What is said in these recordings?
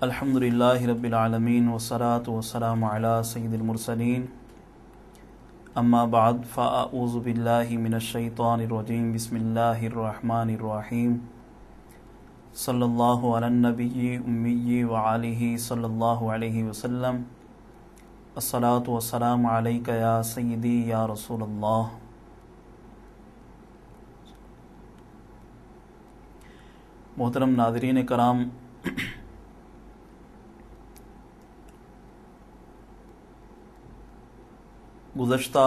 الحمدللہ رب العالمین والصلاة والسلام علی سید المرسلین اما بعد فاعوذ باللہ من الشیطان الرجیم بسم اللہ الرحمن الرحیم صلی اللہ علی النبی امی وآلہ صلی اللہ علیہ وسلم الصلاة والسلام علیک یا سیدی یا رسول اللہ۔ محترم ناظرین کرام، گزشتہ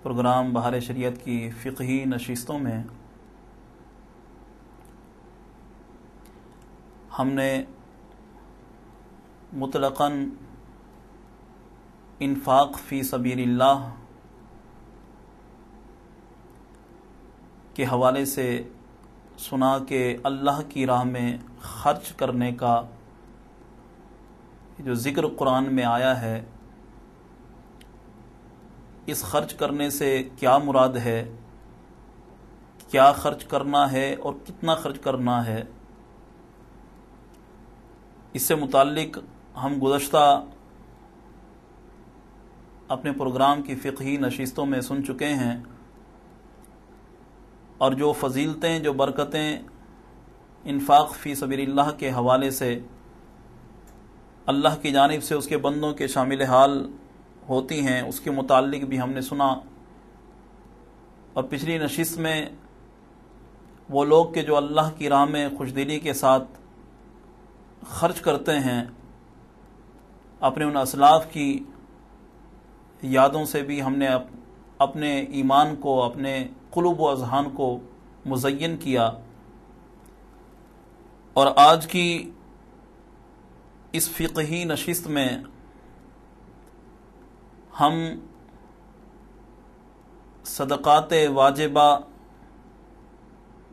پروگرام بہار شریعت کی فقہی نشستوں میں ہم نے مطلقاً انفاق فی سبیل اللہ کے حوالے سے سنا کہ اللہ کی راہ میں خرچ کرنے کا جو ذکر قرآن میں آیا ہے، اس خرچ کرنے سے کیا مراد ہے، کیا خرچ کرنا ہے اور کتنا خرچ کرنا ہے، اس سے متعلق ہم گزشتہ اپنے پروگرام کی فقہی نشستوں میں سن چکے ہیں، اور جو فضیلتیں، جو برکتیں انفاق فی سبیل اللہ کے حوالے سے اللہ کی جانب سے اس کے بندوں کے شامل حال ہوتی ہیں، اس کے متعلق بھی ہم نے سنا۔ اور پچھلی نشست میں وہ لوگ کہ جو اللہ کی راہ میں خوشدلی کے ساتھ خرچ کرتے ہیں، اپنے ان اسلاف کی یادوں سے بھی ہم نے اپنے ایمان کو، اپنے قلوب و اذہان کو مزین کیا۔ اور آج کی اس فقہی نشست میں ہم صدقات واجبہ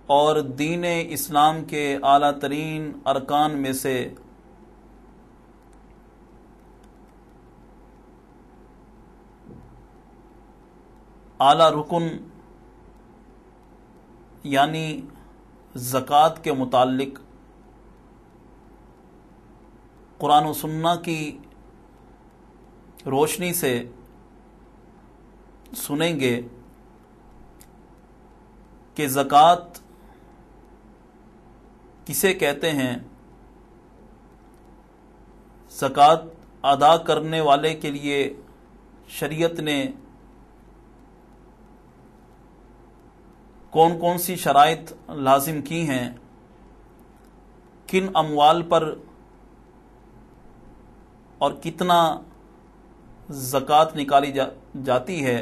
اور دین اسلام کے اعلیٰ ترین ارکان میں سے اعلیٰ رکن یعنی زکوٰۃ کے متعلق قرآن و سنہ کی روشنی سے سنیں گے کہ زکوٰۃ کسے کہتے ہیں، زکوٰۃ ادا کرنے والے کے لیے شریعت نے کون کون سی شرائط لازم کی ہیں، کن اموال پر اور کتنا زکوٰۃ نکالی جاتی ہے،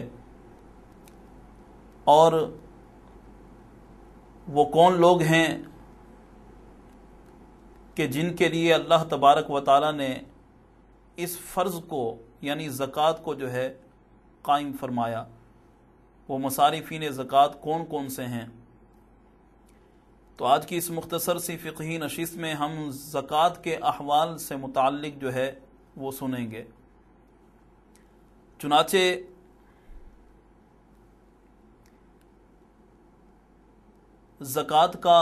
اور وہ کون لوگ ہیں کہ جن کے لیے اللہ تبارک و تعالی نے اس فرض کو یعنی زکوٰۃ کو جو ہے قائم فرمایا، وہ مصارفین زکوٰۃ کون کون سے ہیں۔ تو آج کی اس مختصر سی فقہی نشست میں ہم زکوٰۃ کے احوال سے متعلق جو ہے وہ سنیں گے۔ چنانچہ زکوٰۃ کا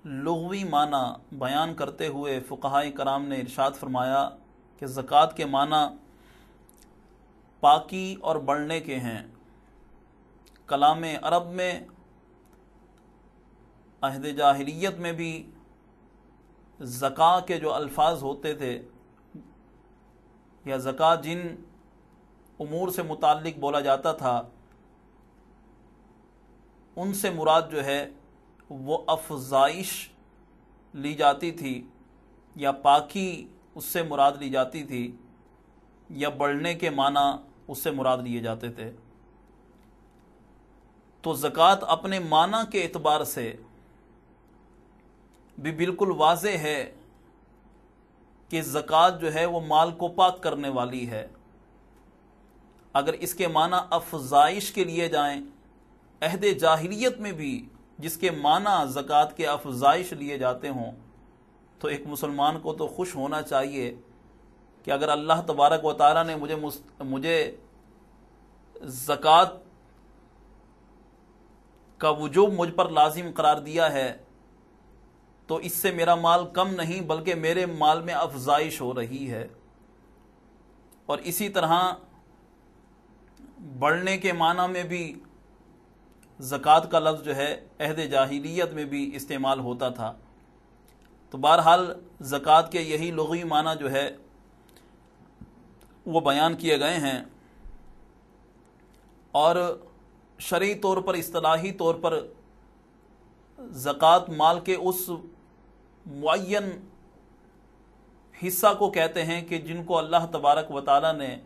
لغوی معنی بیان کرتے ہوئے فقہائے کرام نے ارشاد فرمایا کہ زکوٰۃ کے معنی پاکی اور بڑھنے کے ہیں۔ کلام عرب میں عہد جاہلیت میں بھی زکوٰۃ کے جو الفاظ ہوتے تھے یا زکوٰۃ جن امور سے متعلق بولا جاتا تھا، ان سے مراد جو ہے وہ افزائش لی جاتی تھی، یا پاکی اس سے مراد لی جاتی تھی، یا بڑھنے کے معنی اس سے مراد لیے جاتے تھے۔ تو زکوٰۃ اپنے معنی کے اعتبار سے بھی بالکل واضح ہے کہ زکوٰۃ جو ہے وہ مال کو پاک کرنے والی ہے۔ اگر اس کے معنی افزائش کے لیے جائیں، عہد جاہلیت میں بھی جس کے معنی زکوٰۃ کے افزائش لیے جاتے ہوں، تو ایک مسلمان کو تو خوش ہونا چاہیے کہ اگر اللہ تبارک و تعالیٰ نے مجھے زکوٰۃ کا وجوب مجھ پر لازم قرار دیا ہے تو اس سے میرا مال کم نہیں بلکہ میرے مال میں افزائش ہو رہی ہے۔ اور اسی طرح بڑھنے کے معنی میں بھی زکوٰۃ کا لفظ جو ہے عہد جاہلیت میں بھی استعمال ہوتا تھا۔ تو بہرحال زکوٰۃ کے یہی لغوی معنی جو ہے وہ بیان کیے گئے ہیں، اور شرعی طور پر اصطلاحی طور پر زکوٰۃ مال کے اس معین حصہ کو کہتے ہیں کہ جن کو اللہ تبارک و تعالی نے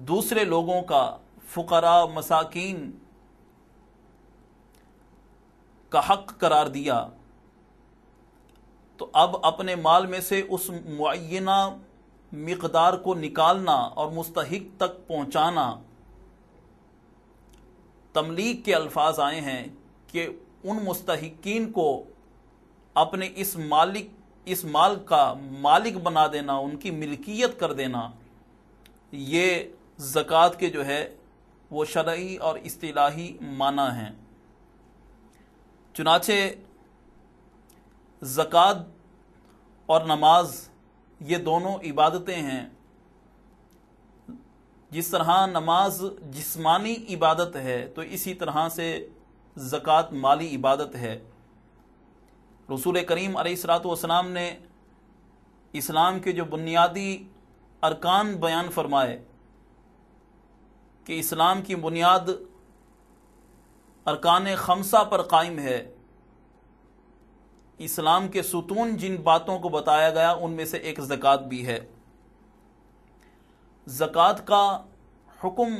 دوسرے لوگوں کا، فقراء، مساکین کا حق قرار دیا، تو اب اپنے مال میں سے اس معینہ مقدار کو نکالنا اور مستحق تک پہنچانا، تملیک کے الفاظ آئے ہیں کہ ان مستحقین کو اپنے اس مال کا مالک بنا دینا، ان کی ملکیت کر دینا، یہ زکوٰۃ کے جو ہے وہ شرعی اور اصطلاحی معنی ہیں۔ چنانچہ زکوٰۃ اور نماز یہ دونوں عبادتیں ہیں۔ جس طرح نماز جسمانی عبادت ہے تو اسی طرح سے زکوٰۃ مالی عبادت ہے۔ رسول کریم علیہ الصلوۃ والسلام نے اسلام کے جو بنیادی ارکان بیان فرمائے کہ اسلام کی بنیاد ارکان خمسہ پر قائم ہے، اسلام کے ستون جن باتوں کو بتایا گیا ان میں سے ایک زکوٰۃ بھی ہے۔ زکوٰۃ کا حکم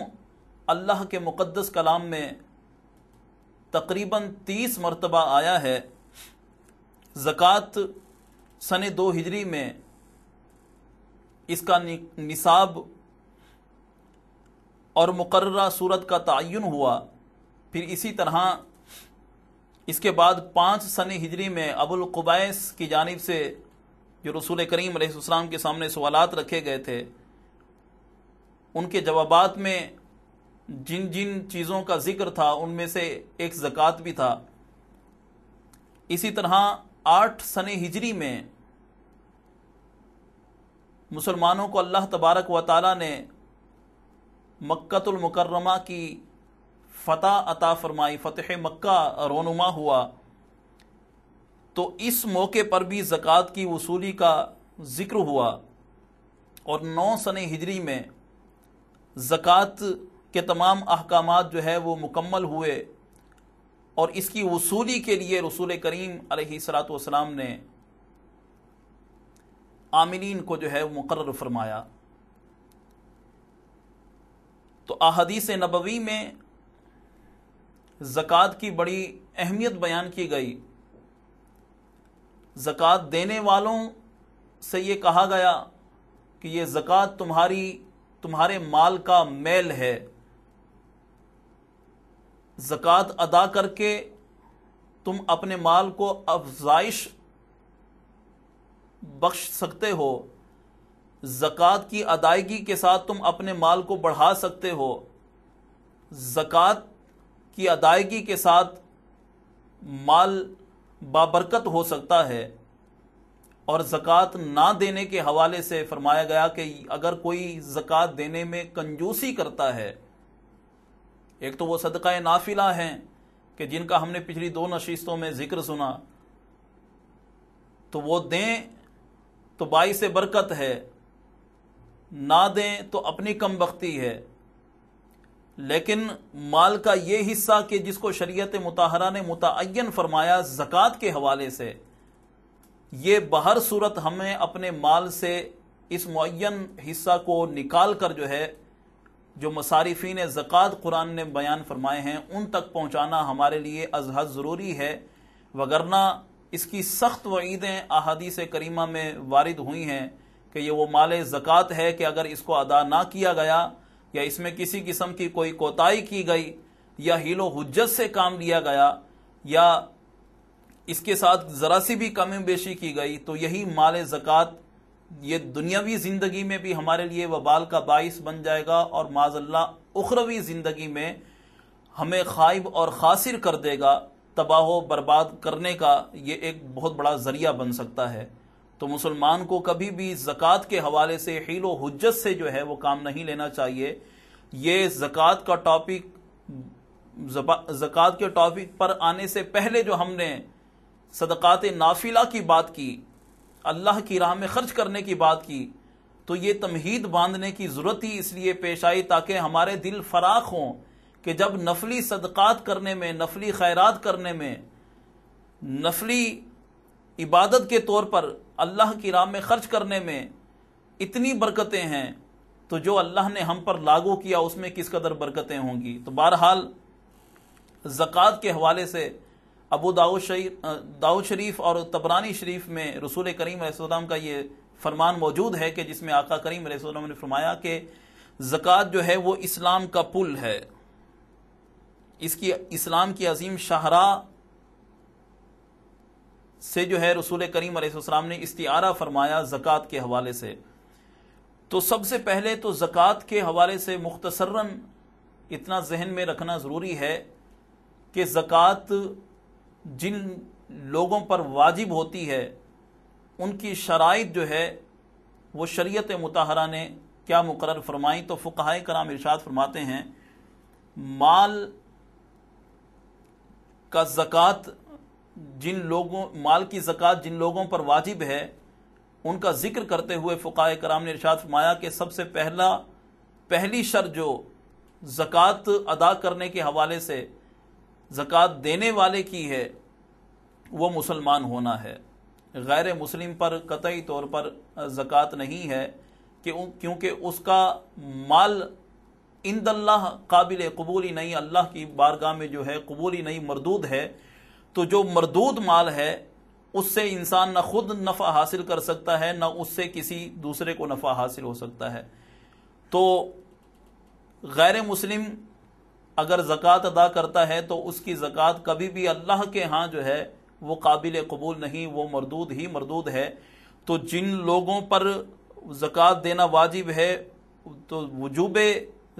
اللہ کے مقدس کلام میں تقریباً 30 مرتبہ آیا ہے۔ زکوٰۃ سن 2 ہجری میں اس کا نصاب اور مقررہ صورت کا تعین ہوا، پھر اسی طرح اس کے بعد 5 سن ہجری میں ابو القبیس کی جانب سے جو رسول کریم علیہ السلام کے سامنے سوالات رکھے گئے تھے، ان کے جوابات میں جن جن چیزوں کا ذکر تھا ان میں سے ایک زکوٰۃ بھی تھا۔ اسی طرح 8 سن ہجری میں مسلمانوں کو اللہ تبارک و تعالی نے مکۃ المکرمہ کی فتح عطا فرمائی، فتح مکہ رونما ہوا، تو اس موقع پر بھی زکوٰۃ کی وصولی کا ذکر ہوا۔ اور 9 سن ہجری میں زکوٰۃ کے تمام احکامات جو ہے وہ مکمل ہوئے، اور اس کی وصولی کے لیے رسول کریم علیہ الصلوۃ والسلام نے عاملین کو جو ہے مقرر فرمایا۔ تو احادیث نبوی میں زکوٰۃ کی بڑی اہمیت بیان کی گئی۔ زکوٰۃ دینے والوں سے یہ کہا گیا کہ یہ زکوٰۃ تمہارے مال کا میل ہے، زکوٰۃ ادا کر کے تم اپنے مال کو افزائش بخش سکتے ہو، زکوٰۃ کی ادائیگی کے ساتھ تم اپنے مال کو بڑھا سکتے ہو، زکوٰۃ کی ادائیگی کے ساتھ مال بابرکت ہو سکتا ہے۔ اور زکوٰۃ نہ دینے کے حوالے سے فرمایا گیا کہ اگر کوئی زکوٰۃ دینے میں کنجوسی کرتا ہے، ایک تو وہ صدقہ نافلہ ہیں کہ جن کا ہم نے پچھلی 2 نشستوں میں ذکر سنا، تو وہ دیں تو باعث برکت ہے، نہ دیں تو اپنی کم بختی ہے۔ لیکن مال کا یہ حصہ کہ جس کو شریعت مطہرہ نے متعین فرمایا زکوٰۃ کے حوالے سے، یہ بہر صورت ہمیں اپنے مال سے اس معین حصہ کو نکال کر جو ہے جو مصارفین زکوٰۃ قرآن نے بیان فرمائے ہیں ان تک پہنچانا ہمارے لیے از حد ضروری ہے، وگرنہ اس کی سخت وعیدیں احادیث کریمہ میں وارد ہوئی ہیں کہ یہ وہ مال زکوٰۃ ہے کہ اگر اس کو ادا نہ کیا گیا یا اس میں کسی قسم کی کوئی کوتاہی کی گئی یا حیل و حجت سے کام لیا گیا یا اس کے ساتھ ذرا سی بھی کمی بیشی کی گئی، تو یہی مال زکوٰۃ یہ دنیاوی زندگی میں بھی ہمارے لیے وبال کا باعث بن جائے گا، اور معاذ اللہ اخروی زندگی میں ہمیں خائب اور خاسر کر دے گا۔ تباہ و برباد کرنے کا یہ ایک بہت بڑا ذریعہ بن سکتا ہے۔ تو مسلمان کو کبھی بھی زکوٰۃ کے حوالے سے حیل و حجت سے جو ہے وہ کام نہیں لینا چاہیے۔ یہ زکوٰۃ کا ٹاپک، زکوٰۃ کے ٹاپک پر آنے سے پہلے جو ہم نے صدقات نافلہ کی بات کی، اللہ کی راہ میں خرچ کرنے کی بات کی، تو یہ تمہید باندھنے کی ضرورت ہی اس لیے پیش آئی تاکہ ہمارے دل فراخ ہوں کہ جب نفلی صدقات کرنے میں، نفلی خیرات کرنے میں، نفلی عبادت کے طور پر اللہ کی راہ میں خرچ کرنے میں اتنی برکتیں ہیں، تو جو اللہ نے ہم پر لاگو کیا اس میں کس قدر برکتیں ہوں گی۔ تو بہرحال زکوٰۃ کے حوالے سے ابو داؤد شریف اور طبرانی شریف میں رسول کریم علیہ السلام کا یہ فرمان موجود ہے کہ جس میں آقا کریم علیہ السلام نے فرمایا کہ زکوٰۃ جو ہے وہ اسلام کا پل ہے، اس کی اسلام کی عظیم شاہراہ سے جو ہے رسول کریم علیہ السلام نے استعارہ فرمایا زکوٰۃ کے حوالے سے۔ تو سب سے پہلے تو زکوٰۃ کے حوالے سے مختصراً اتنا ذہن میں رکھنا ضروری ہے کہ زکوٰۃ جن لوگوں پر واجب ہوتی ہے ان کی شرائط جو ہے وہ شریعت مطہرہ نے کیا مقرر فرمائی۔ تو فقہائے کرام ارشاد فرماتے ہیں مال کی زکوٰۃ جن لوگوں پر واجب ہے ان کا ذکر کرتے ہوئے فقہائے کرام نے ارشاد فرمایا کہ سب سے پہلی شرط جو زکوٰۃ ادا کرنے کے حوالے سے زکوٰۃ دینے والے کی ہے وہ مسلمان ہونا ہے۔ غیر مسلم پر قطعی طور پر زکوٰۃ نہیں ہے کیونکہ اس کا مال عند اللہ قابل قبول ہی نہیں، اللہ کی بارگاہ میں جو ہے قبول ہی نہیں، مردود ہے۔ تو جو مردود مال ہے اس سے انسان نہ خود نفع حاصل کر سکتا ہے، نہ اس سے کسی دوسرے کو نفع حاصل ہو سکتا ہے۔ تو غیر مسلم اگر زکوٰۃ ادا کرتا ہے تو اس کی زکوٰۃ کبھی بھی اللہ کے ہاں جو ہے وہ قابل قبول نہیں، وہ مردود ہی مردود ہے۔ تو جن لوگوں پر زکوٰۃ دینا واجب ہے تو وجوب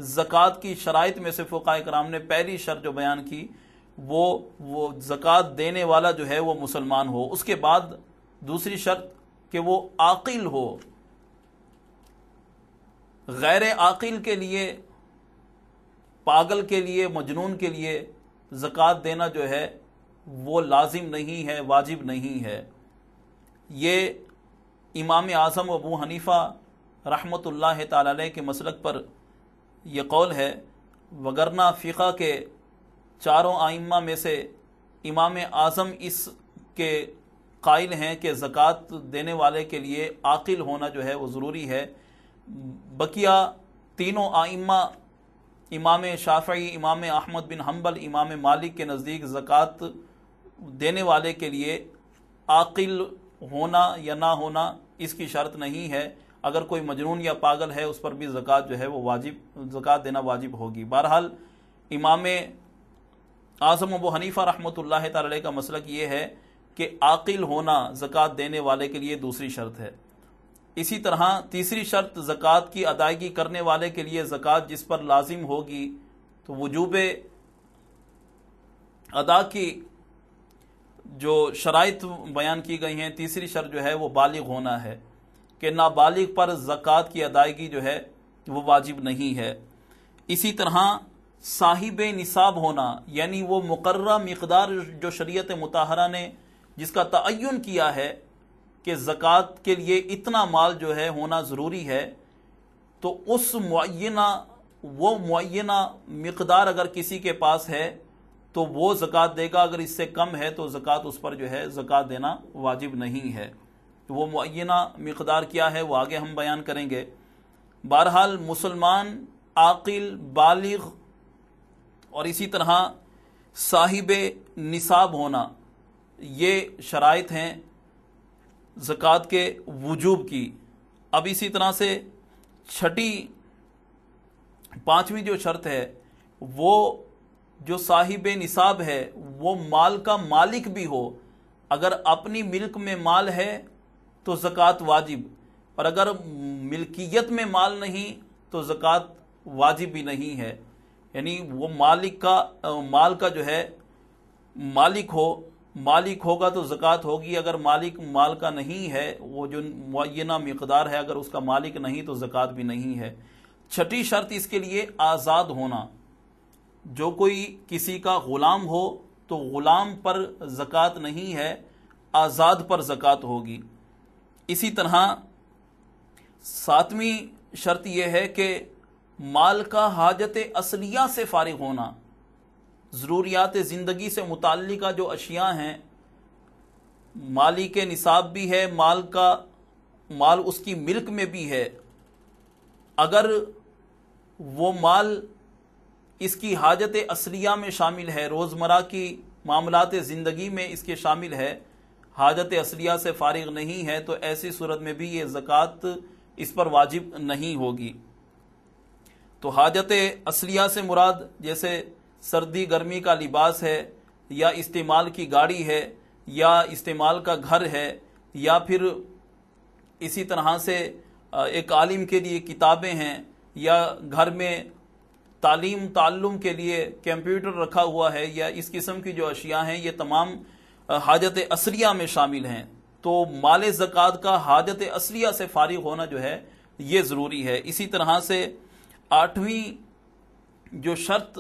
زکوٰۃ کی شرائط میں سے فقہائے کرام نے پہلی شرط جو بیان کی وہ زکوٰۃ دینے والا جو ہے وہ مسلمان ہو۔ اس کے بعد دوسری شرط کہ وہ عاقل ہو۔ غیر عاقل کے لیے، پاگل کے لیے، مجنون کے لیے زکوٰۃ دینا جو ہے وہ لازم نہیں ہے، واجب نہیں ہے۔ یہ امام اعظم ابو حنیفہ رحمۃ اللہ تعالی علیہ کے مسلک پر یہ قول ہے، وگرنہ فقہ کے چاروں ائمہ میں سے امام اعظم اس کے قائل ہیں کہ زکوٰۃ دینے والے کے لیے عاقل ہونا جو ہے وہ ضروری ہے۔ بقیہ تینوں ائمہ امام شافعی، امام احمد بن حنبل، امام مالک کے نزدیک زکوٰۃ دینے والے کے لیے عاقل ہونا یا نہ ہونا اس کی شرط نہیں ہے۔ اگر کوئی مجنون یا پاگل ہے اس پر بھی زکوٰۃ جو ہے وہ زکوٰۃ دینا واجب ہوگی۔ بہرحال امام اعظم ابو حنیفہ رحمۃ اللہ تعالی علیہ کا مسلک یہ ہے کہ عاقل ہونا زکوٰۃ دینے والے کے لیے دوسری شرط ہے۔ اسی طرح تیسری شرط زکوٰۃ کی ادائیگی کرنے والے کے لیے زکوٰۃ جس پر لازم ہوگی تو وجوب ادا کی جو شرائط بیان کی گئی ہیں، تیسری شرط جو ہے وہ بالغ ہونا ہے کہ نابالغ پر زکوٰۃ کی ادائیگی جو ہے وہ واجب نہیں ہے۔ اسی طرح صاحب نصاب ہونا، یعنی وہ مقررہ مقدار جو شریعت مطہرہ نے جس کا تعین کیا ہے کہ زکوٰۃ کے لیے اتنا مال جو ہے ہونا ضروری ہے، تو اس معینہ مقدار اگر کسی کے پاس ہے تو وہ زکوٰۃ دے گا، اگر اس سے کم ہے تو زکوٰۃ اس پر جو ہے زکوٰۃ دینا واجب نہیں ہے۔ وہ معینہ مقدار کیا ہے وہ آگے ہم بیان کریں گے۔ بہرحال مسلمان عاقل، بالغ اور اسی طرح صاحب نصاب ہونا، یہ شرائط ہیں زکوٰۃ کے وجوب کی۔ اب اسی طرح سے پانچویں جو شرط ہے وہ جو صاحب نصاب ہے وہ مال کا مالک بھی ہو۔ اگر اپنی ملک میں مال ہے تو زکوٰۃ واجب، اور اگر ملکیت میں مال نہیں تو زکوٰۃ واجب بھی نہیں ہے۔ یعنی وہ مال کا جو ہے مالک ہوگا تو زکوٰۃ ہوگی، اگر مالک مال کا نہیں ہے، وہ جو معینہ مقدار ہے، اگر اس کا مالک نہیں تو زکوٰۃ بھی نہیں ہے۔ چھٹی شرط اس کے لیے آزاد ہونا، جو کوئی کسی کا غلام ہو تو غلام پر زکوٰۃ نہیں ہے، آزاد پر زکوٰۃ ہوگی۔ اسی طرح ساتویں شرط یہ ہے کہ مال کا حاجت اصلیہ سے فارغ ہونا، ضروریات زندگی سے متعلقہ جو اشیاء ہیں، مالک نصاب بھی ہے، مال اس کی ملک میں بھی ہے، اگر وہ مال اس کی حاجت اصلیہ میں شامل ہے، روزمرہ کی معاملات زندگی میں اس کے شامل ہے، حاجت اصلیہ سے فارغ نہیں ہے، تو ایسی صورت میں بھی یہ زکوٰۃ اس پر واجب نہیں ہوگی۔ تو حاجت اصلیہ سے مراد جیسے سردی گرمی کا لباس ہے، یا استعمال کی گاڑی ہے، یا استعمال کا گھر ہے، یا پھر اسی طرح سے ایک عالم کے لیے کتابیں ہیں، یا گھر میں تعلم کے لیے کمپیوٹر رکھا ہوا ہے، یا اس قسم کی جو اشیاء ہیں، یہ تمام حاجت اصلیہ میں شامل ہیں۔ تو مال زکوٰۃ کا حاجت اصلیہ سے فارغ ہونا جو ہے یہ ضروری ہے۔ اسی طرح سے آٹھویں جو شرط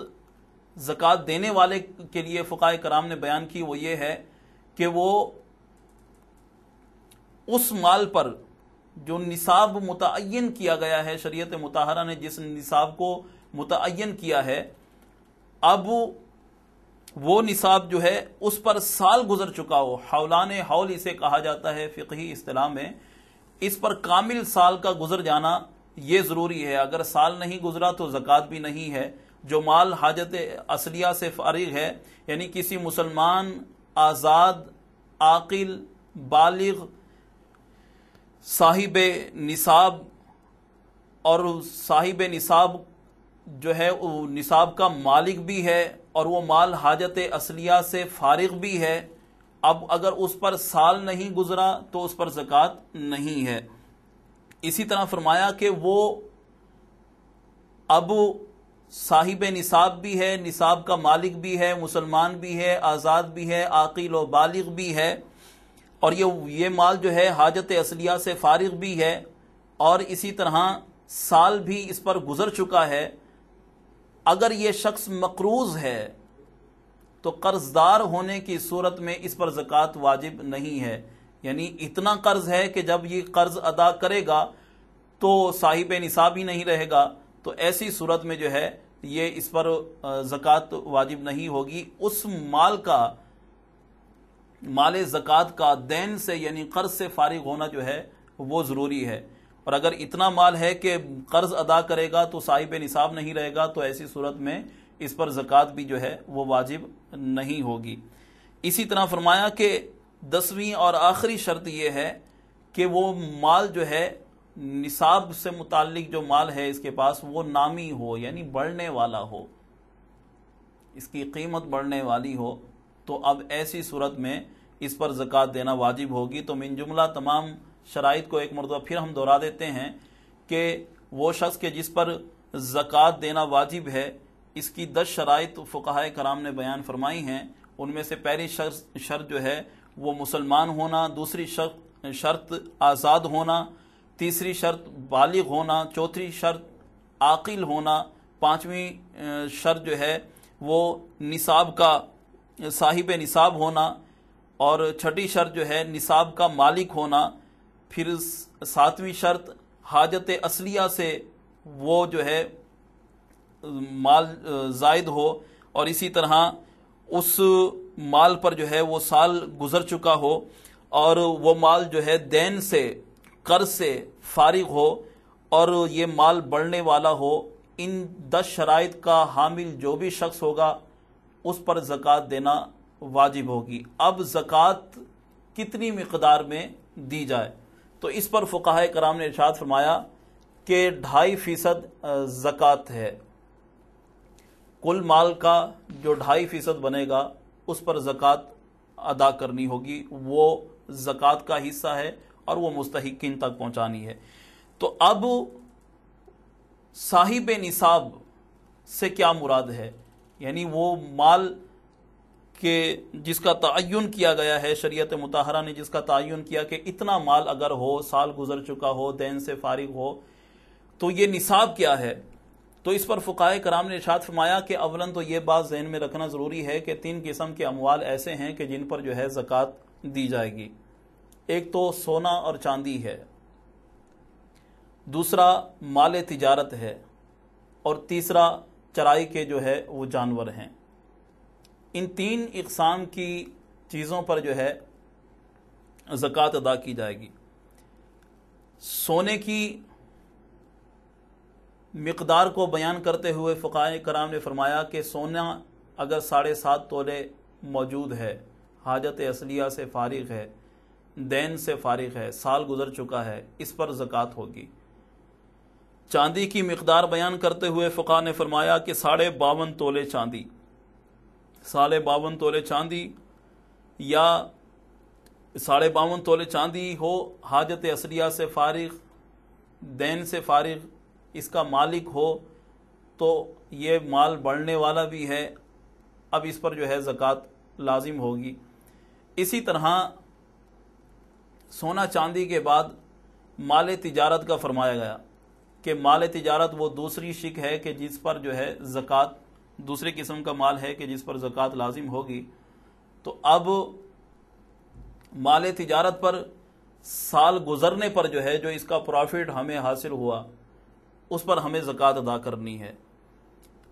زکوٰۃ دینے والے کے لیے فقہائے کرام نے بیان کی وہ یہ ہے کہ وہ اس مال پر جو نصاب متعین کیا گیا ہے، شریعت مطہرہ نے جس نصاب کو متعین کیا ہے، اب وہ نصاب جو ہے اس پر سال گزر چکا ہو، حولان حول اسے کہا جاتا ہے فقہی اصطلاح میں، اس پر کامل سال کا گزر جانا یہ ضروری ہے۔ اگر سال نہیں گزرا تو زکوٰۃ بھی نہیں ہے۔ جو مال حاجت اصلیہ سے فارغ ہے، یعنی کسی مسلمان آزاد عاقل بالغ صاحب نصاب، اور صاحب نصاب جو ہے نصاب کا مالک بھی ہے، اور وہ مال حاجت اصلیہ سے فارغ بھی ہے، اب اگر اس پر سال نہیں گزرا تو اس پر زکوٰۃ نہیں ہے۔ اسی طرح فرمایا کہ وہ اب صاحب نصاب بھی ہے، نصاب کا مالک بھی ہے، مسلمان بھی ہے، آزاد بھی ہے، عاقل و بالغ بھی ہے، اور یہ مال جو ہے حاجت اصلیہ سے فارغ بھی ہے، اور اسی طرح سال بھی اس پر گزر چکا ہے۔ اگر یہ شخص مقروض ہے تو قرض دار ہونے کی صورت میں اس پر زکوٰۃ واجب نہیں ہے، یعنی اتنا قرض ہے کہ جب یہ قرض ادا کرے گا تو صاحب نصاب ہی نہیں رہے گا، تو ایسی صورت میں جو ہے یہ اس پر زکوٰۃ واجب نہیں ہوگی۔ اس مال زکوٰۃ کا دین سے یعنی قرض سے فارغ ہونا جو ہے وہ ضروری ہے، اور اگر اتنا مال ہے کہ قرض ادا کرے گا تو صاحب نصاب نہیں رہے گا، تو ایسی صورت میں اس پر زکوٰۃ بھی جو ہے وہ واجب نہیں ہوگی۔ اسی طرح فرمایا کہ 10ویں اور آخری شرط یہ ہے کہ وہ مال جو ہے نصاب سے متعلق جو مال ہے اس کے پاس وہ نامی ہو، یعنی بڑھنے والا ہو، اس کی قیمت بڑھنے والی ہو، تو اب ایسی صورت میں اس پر زکوٰۃ دینا واجب ہوگی۔ تو من جملہ تمام شرائط کو ایک مرتبہ پھر ہم دہرا دیتے ہیں کہ وہ شخص کے جس پر زکوٰۃ دینا واجب ہے، اس کی 10 شرائط فقہائے کرام نے بیان فرمائی ہیں۔ ان میں سے پہلی شرط جو ہے وہ مسلمان ہونا، دوسری شرط آزاد ہونا، تیسری شرط بالغ ہونا، چوتھی شرط عاقل ہونا، پانچویں شرط جو ہے وہ نصاب کا صاحب نصاب ہونا، اور چھٹی شرط جو ہے نصاب کا مالک ہونا، پھر ساتویں شرط حاجت اصلیہ سے وہ جو ہے مال زائد ہو، اور اسی طرح اس مال پر جو ہے وہ سال گزر چکا ہو، اور وہ مال جو ہے دین سے قرض سے فارغ ہو، اور یہ مال بڑھنے والا ہو۔ ان 10 شرائط کا حامل جو بھی شخص ہوگا اس پر زکوٰۃ دینا واجب ہوگی۔ اب زکوٰۃ کتنی مقدار میں دی جائے، تو اس پر فقہائے کرام نے ارشاد فرمایا کہ 2.5% زکوٰۃ ہے۔ کل مال کا جو 2.5% بنے گا اس پر زکوٰۃ ادا کرنی ہوگی، وہ زکوٰۃ کا حصہ ہے اور وہ مستحقین تک پہنچانی ہے۔ تو اب صاحب نصاب سے کیا مراد ہے، یعنی وہ مال کہ جس کا تعین کیا گیا ہے، شریعت مطہرہ نے جس کا تعین کیا کہ اتنا مال اگر ہو، سال گزر چکا ہو، دین سے فارغ ہو، تو یہ نصاب کیا ہے؟ تو اس پر فقہائے کرام نے ارشاد فرمایا کہ اولاً تو یہ بات ذہن میں رکھنا ضروری ہے کہ 3 قسم کے اموال ایسے ہیں کہ جن پر جو ہے زکوٰۃ دی جائے گی۔ ایک تو سونا اور چاندی ہے، دوسرا مال تجارت ہے، اور تیسرا چرائی کے جو ہے وہ جانور ہیں۔ ان 3 اقسام کی چیزوں پر جو ہے زکوٰۃ ادا کی جائے گی۔ سونے کی مقدار کو بیان کرتے ہوئے فقہائے کرام نے فرمایا کہ سونا اگر 7.5 تولے موجود ہے، حاجت اصلیہ سے فارغ ہے، دین سے فارغ ہے، سال گزر چکا ہے، اس پر زکوٰۃ ہوگی۔ چاندی کی مقدار بیان کرتے ہوئے فقہاء نے فرمایا کہ 52.5 تولے چاندی، 52.5 تولے چاندی یا 52.5 تولے چاندی ہو، حاجت اصلیہ سے فارغ، دین سے فارغ، اس کا مالک ہو، تو یہ مال بڑھنے والا بھی ہے، اب اس پر جو ہے زکوٰۃ لازم ہوگی۔ اسی طرح سونا چاندی کے بعد مال تجارت کا فرمایا گیا کہ مال تجارت وہ دوسری شق ہے کہ جس پر جو ہے زکوٰۃ، دوسری قسم کا مال ہے کہ جس پر زکوٰۃ لازم ہوگی۔ تو اب مال تجارت پر سال گزرنے پر جو ہے جو اس کا پروفٹ ہمیں حاصل ہوا، اس پر ہمیں زکوٰۃ ادا کرنی ہے۔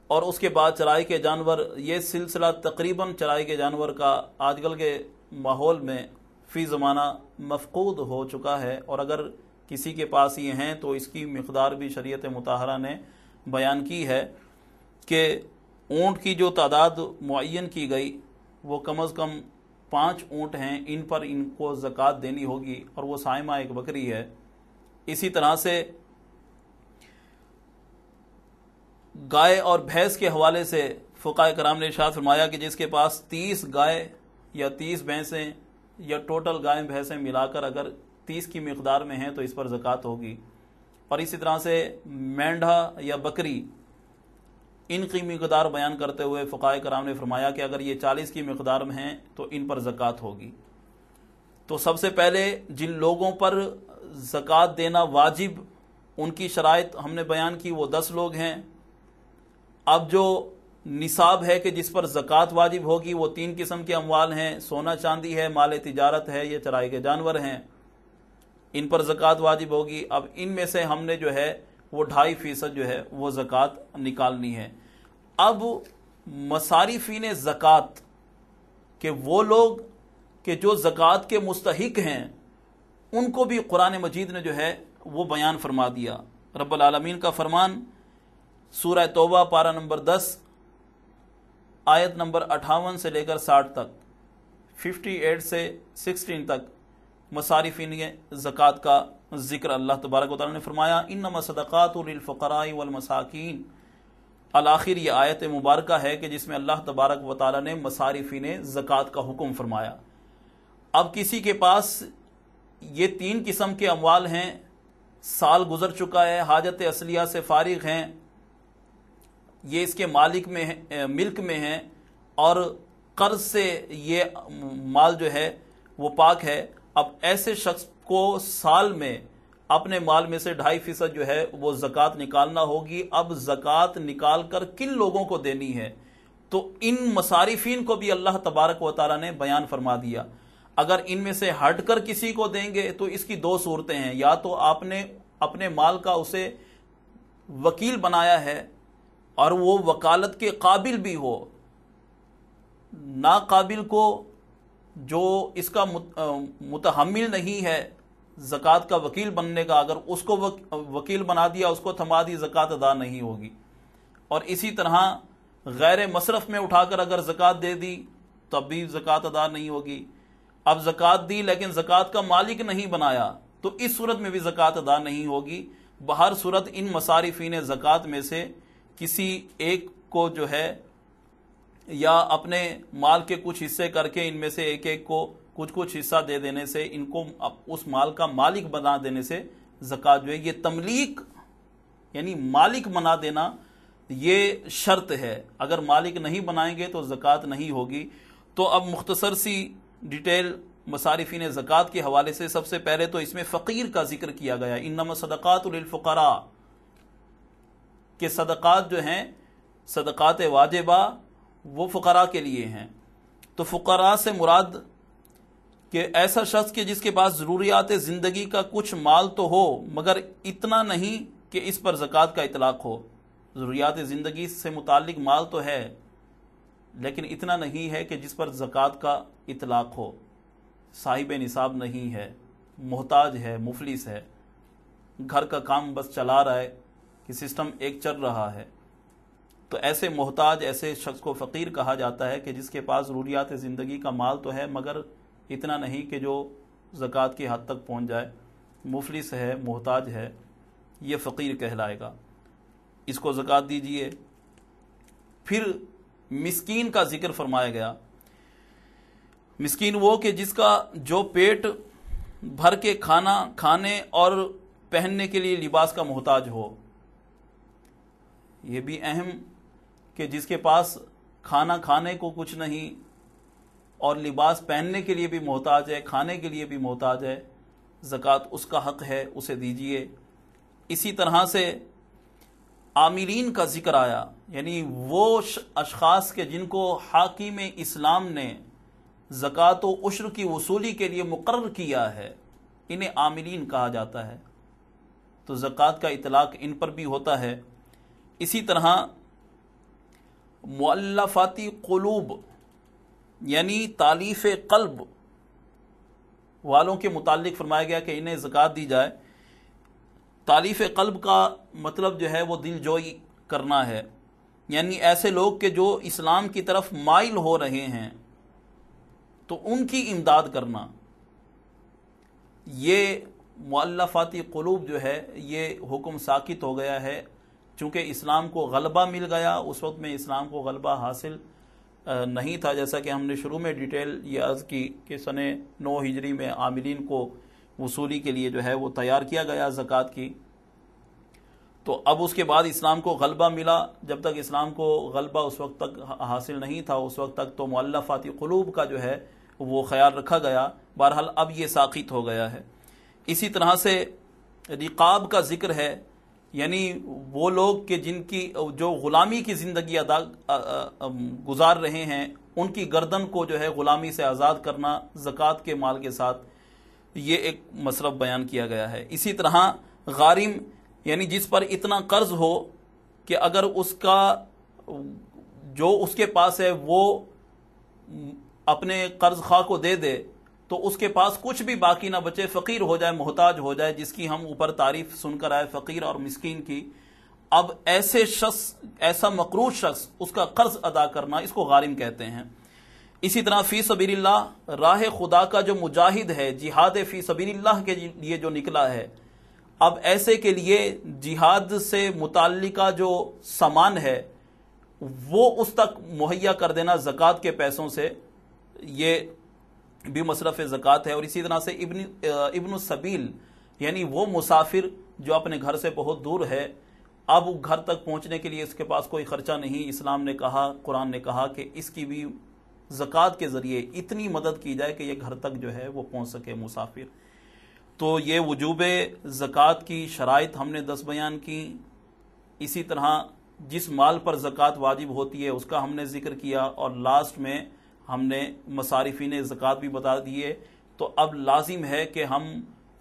اور اس کے بعد چرائی کے جانور، یہ سلسلہ تقریباً چرائی کے جانور کا آج کل کے ماحول میں فی زمانہ مفقود ہو چکا ہے، اور اگر کسی کے پاس یہ ہیں تو اس کی مقدار بھی شریعت مطہرہ نے بیان کی ہے کہ اونٹ کی جو تعداد معین کی گئی وہ کم از کم 5 اونٹ ہیں، ان پر ان کو زکوٰۃ دینی ہوگی، اور وہ سائمہ ایک بکری ہے۔ اسی طرح سے گائے اور بھینس کے حوالے سے فقہائے کرام نے ارشاد فرمایا کہ جس کے پاس 30 گائے یا 30 بھینسیں یا ٹوٹل گائے بھینسیں ملا کر اگر 30 کی مقدار میں ہیں تو اس پر زکوٰۃ ہوگی۔ اور اسی طرح سے مینڈھا یا بکری، ان کی مقدار بیان کرتے ہوئے فقہائے کرام نے فرمایا کہ اگر یہ 40 کی مقدار میں ہیں تو ان پر زکوٰۃ ہوگی۔ تو سب سے پہلے جن لوگوں پر زکوٰۃ دینا واجب، ان کی شرائط ہم نے بیان کی، وہ 10 لوگ ہیں۔ اب جو نصاب ہے کہ جس پر زکوٰۃ واجب ہوگی وہ 3 قسم کے اموال ہیں، سونا چاندی ہے، مال تجارت ہے، یہ چرائی کے جانور ہیں، ان پر زکوٰۃ واجب ہوگی۔ اب ان میں سے ہم نے جو ہے وہ 2.5% جو ہے وہ زکوٰۃ نکالنی ہے۔ اب مصارفین زکوٰۃ کہ وہ لوگ کہ جو زکوٰۃ کے مستحق ہیں، ان کو بھی قرآن مجید نے جو ہے وہ بیان فرما دیا۔ رب العالمین کا فرمان سورہ توبہ پارہ نمبر 10 آیت نمبر 58 سے لے کر 60 تک، 58 سے 16 تک مصارفین زکوٰۃ کا ذکر اللہ تبارک و تعالیٰ نے فرمایا، انما صدقات للفقراء والمساکین۔ الآخر یہ آیت مبارکہ ہے کہ جس میں اللہ تبارک و تعالیٰ نے مصارفین زکوٰۃ کا حکم فرمایا۔ اب کسی کے پاس یہ 3 قسم کے اموال ہیں، سال گزر چکا ہے، حاجت اصلیہ سے فارغ ہیں، یہ اس کے مالک میں ملک میں ہیں، اور قرض سے یہ مال جو ہے وہ پاک ہے۔ اب ایسے شخص کو سال میں اپنے مال میں سے 2.5% جو ہے وہ زکوٰۃ نکالنا ہوگی۔ اب زکوٰۃ نکال کر کن لوگوں کو دینی ہے؟ تو ان مصارفین کو بھی اللہ تبارک و تعالیٰ نے بیان فرما دیا۔ اگر ان میں سے ہٹ کر کسی کو دیں گے تو اس کی 2 صورتیں ہیں، یا تو آپ نے اپنے مال کا اسے وکیل بنایا ہے اور وہ وکالت کے قابل بھی ہو، ناقابل کو جو اس کا متحمل نہیں ہے زکوٰۃ کا وکیل بننے کا، اگر اس کو وکیل بنا دیا، اس کو تھما دی، زکوٰۃ ادا نہیں ہوگی۔ اور اسی طرح غیر مصرف میں اٹھا کر اگر زکوٰۃ دے دی تب بھی زکوٰۃ ادا نہیں ہوگی۔ اب زکوٰۃ دی لیکن زکوٰۃ کا مالک نہیں بنایا تو اس صورت میں بھی زکوٰۃ ادا نہیں ہوگی۔ بہر صورت ان مصارفین زکوٰۃ میں سے کسی ایک کو جو ہے یا اپنے مال کے کچھ حصے کر کے ان میں سے ایک ایک کو کچھ حصہ دے دینے سے، ان کو اس مال کا مالک بنا دینے سے زکوٰۃ جو ہے، یہ تملیک یعنی مالک بنا دینا، یہ شرط ہے۔ اگر مالک نہیں بنائیں گے تو زکوٰۃ نہیں ہوگی۔ تو اب مختصر سی ڈیٹیل مصارفین زکوٰۃ کے حوالے سے سب سے پہلے تو اس میں فقیر کا ذکر کیا گیا، انما صدقات للفقراء، کہ صدقات جو ہیں صدقات واجبہ وہ فقراء کے لیے ہیں۔ تو فقراء سے مراد کہ ایسا شخص کہ جس کے پاس ضروریات زندگی کا کچھ مال تو ہو مگر اتنا نہیں کہ اس پر زکوٰۃ کا اطلاق ہو۔ ضروریات زندگی سے متعلق مال تو ہے لیکن اتنا نہیں ہے کہ جس پر زکوٰۃ کا اطلاق ہو، صاحب نصاب نہیں ہے، محتاج ہے، مفلس ہے، گھر کا کام بس چلا رہا ہے کہ سسٹم ایک چل رہا ہے، تو ایسے محتاج ایسے شخص کو فقیر کہا جاتا ہے کہ جس کے پاس ضروریات زندگی کا مال تو ہے مگر اتنا نہیں کہ جو زکوٰۃ کی حد تک پہنچ جائے، مفلس ہے، محتاج ہے، یہ فقیر کہلائے گا، اس کو زکوٰۃ دیجیے۔ پھر مسکین کا ذکر فرمایا گیا۔ مسکین وہ کہ جس کا جو پیٹ بھر کے کھانا کھانے اور پہننے کے لیے لباس کا محتاج ہو۔ یہ بھی اہم کہ جس کے پاس کھانا کھانے کو کچھ نہیں اور لباس پہننے کے لیے بھی محتاج ہے، کھانے کے لیے بھی محتاج ہے، زکوٰۃ اس کا حق ہے، اسے دیجیے۔ اسی طرح سے عاملین کا ذکر آیا، یعنی وہ اشخاص کے جن کو حاکم اسلام نے زکوٰۃ و عشر کی وصولی کے لیے مقرر کیا ہے، انہیں عاملین کہا جاتا ہے، تو زکوٰۃ کا اطلاق ان پر بھی ہوتا ہے۔ اسی طرح مؤلفاتی قلوب یعنی تالیف قلب والوں کے متعلق فرمایا گیا کہ انہیں زکوٰۃ دی جائے۔ تالیف قلب کا مطلب جو ہے وہ دل جوئی کرنا ہے، یعنی ایسے لوگ کہ جو اسلام کی طرف مائل ہو رہے ہیں تو ان کی امداد کرنا۔ یہ مؤلفاتی قلوب جو ہے یہ حکم ساقط ہو گیا ہے، چونکہ اسلام کو غلبہ مل گیا، اس وقت میں اسلام کو غلبہ حاصل نہیں تھا، جیسا کہ ہم نے شروع میں ڈیٹیل یہ عرض کی کہ سن 9 ہجری میں عاملین کو وصولی کے لیے جو ہے وہ تیار کیا گیا زکوٰۃ کی۔ تو اب اس کے بعد اسلام کو غلبہ ملا، جب تک اسلام کو غلبہ اس وقت تک حاصل نہیں تھا، اس وقت تک تو مؤلفاتی قلوب کا جو ہے وہ خیال رکھا گیا، بہرحال اب یہ ساقط ہو گیا ہے۔ اسی طرح سے رقاب کا ذکر ہے، یعنی وہ لوگ کہ جن کی جو غلامی کی زندگی گزار رہے ہیں، ان کی گردن کو جو ہے غلامی سے آزاد کرنا زکوٰۃ کے مال کے ساتھ، یہ ایک مصرف بیان کیا گیا ہے۔ اسی طرح غارم یعنی جس پر اتنا قرض ہو کہ اگر اس کا جو اس کے پاس ہے وہ اپنے قرض خواہ کو دے دے تو اس کے پاس کچھ بھی باقی نہ بچے، فقیر ہو جائے، محتاج ہو جائے، جس کی ہم اوپر تعریف سن کر آئے فقیر اور مسکین کی۔ اب ایسے شخص، ایسا مقروض شخص، اس کا قرض ادا کرنا، اس کو غارم کہتے ہیں۔ اسی طرح فی سبیل اللہ، راہ خدا کا جو مجاہد ہے، جہاد فی سبیل اللہ کے لیے جو نکلا ہے، اب ایسے کے لیے جہاد سے متعلقہ جو سامان ہے وہ اس تک مہیا کر دینا زکوٰۃ کے پیسوں سے، یہ بھی مصرف زکوٰۃ ہے۔ اور اسی طرح سے ابن السبیل یعنی وہ مسافر جو اپنے گھر سے بہت دور ہے، اب گھر تک پہنچنے کے لیے اس کے پاس کوئی خرچہ نہیں، اسلام نے کہا، قرآن نے کہا کہ اس کی بھی زکوٰۃ کے ذریعے اتنی مدد کی جائے کہ یہ گھر تک جو ہے وہ پہنچ سکے مسافر۔ تو یہ وجوب زکوٰۃ کی شرائط ہم نے 10 بیان کی۔ اسی طرح جس مال پر زکوٰۃ واجب ہوتی ہے اس کا ہم نے ذکر کیا، اور لاسٹ میں ہم نے مصارفین زکوٰۃ بھی بتا دیے۔ تو اب لازم ہے کہ ہم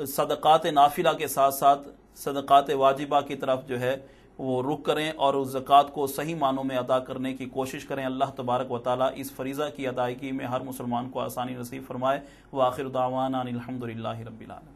صدقات نافلہ کے ساتھ ساتھ صدقات واجبہ کی طرف جو ہے وہ رخ کریں اور اس زکوٰۃ کو صحیح معنوں میں ادا کرنے کی کوشش کریں۔ اللہ تبارک و تعالیٰ اس فریضہ کی ادائیگی میں ہر مسلمان کو آسانی نصیب فرمائے۔ وآخر دعوانا ان الحمد للہ رب العالمین۔